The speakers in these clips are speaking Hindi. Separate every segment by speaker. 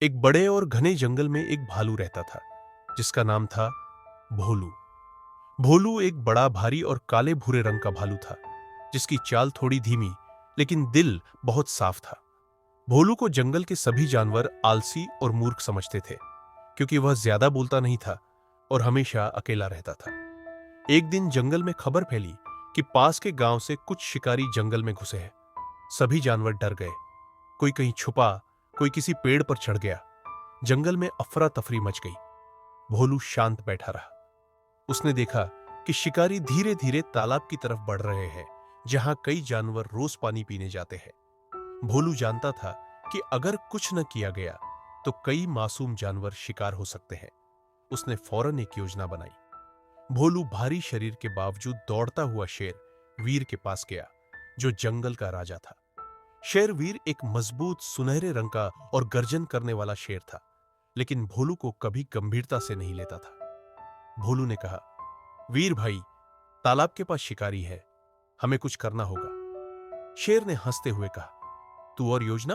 Speaker 1: एक बड़े और घने जंगल में एक भालू रहता था जिसका नाम था भोलू। भोलू एक बड़ा भारी और काले भूरे रंग का भालू था जिसकी चाल थोड़ी धीमी लेकिन दिल बहुत साफ था। भोलू को जंगल के सभी जानवर आलसी और मूर्ख समझते थे क्योंकि वह ज्यादा बोलता नहीं था और हमेशा अकेला रहता था। एक दिन जंगल में खबर फैली कि पास के गांव से कुछ शिकारी जंगल में घुसे हैं। सभी जानवर डर गए। कोई कहीं छुपा, कोई किसी पेड़ पर चढ़ गया। जंगल में अफरा तफरी मच गई। भोलू शांत बैठा रहा। उसने देखा कि शिकारी धीरे धीरे तालाब की तरफ बढ़ रहे हैं जहां कई जानवर रोज पानी पीने जाते हैं। भोलू जानता था कि अगर कुछ न किया गया तो कई मासूम जानवर शिकार हो सकते हैं। उसने फौरन एक योजना बनाई। भोलू भारी शरीर के बावजूद दौड़ता हुआ शेर वीर के पास गया जो जंगल का राजा था। शेर वीर एक मजबूत सुनहरे रंग का और गर्जन करने वाला शेर था, लेकिन भोलू को कभी गंभीरता से नहीं लेता था। भोलू ने कहा, वीर भाई, तालाब के पास शिकारी है, हमें कुछ करना होगा। शेर ने हंसते हुए कहा, तू और योजना?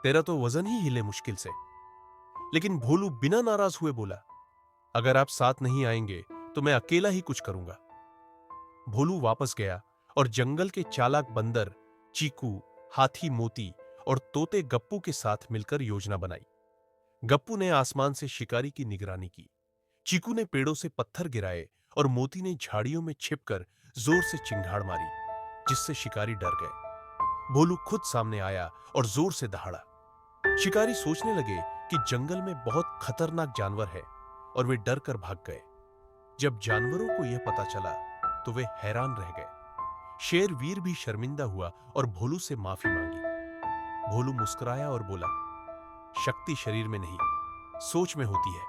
Speaker 1: तेरा तो वजन ही हिले मुश्किल से। लेकिन भोलू बिना नाराज हुए बोला, अगर आप साथ नहीं आएंगे तो मैं अकेला ही कुछ करूंगा। भोलू वापस गया और जंगल के चालाक बंदर चीकू, हाथी मोती और तोते गप्पू के साथ मिलकर योजना बनाई। गप्पू ने आसमान से शिकारी की निगरानी की। चीकू ने पेड़ों से पत्थर गिराए और मोती ने झाड़ियों में छिपकर जोर से चिंगाड़ मारी, जिससे शिकारी डर गए। भोलू खुद सामने आया और जोर से दहाड़ा। शिकारी सोचने लगे कि जंगल में बहुत खतरनाक जानवर है और वे डर कर भाग गए। जब जानवरों को यह पता चला तो वे हैरान रह गए। शेर वीर भी शर्मिंदा हुआ और भोलू से माफी मांगी। भोलू मुस्कुराया और बोला, शक्ति शरीर में नहीं, सोच में होती है।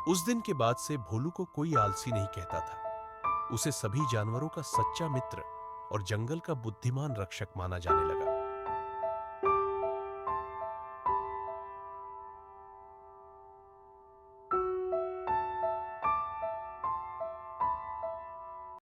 Speaker 1: उस दिन के बाद से भोलू को कोई आलसी नहीं कहता था। उसे सभी जानवरों का सच्चा मित्र और जंगल का बुद्धिमान रक्षक माना जाने लगा।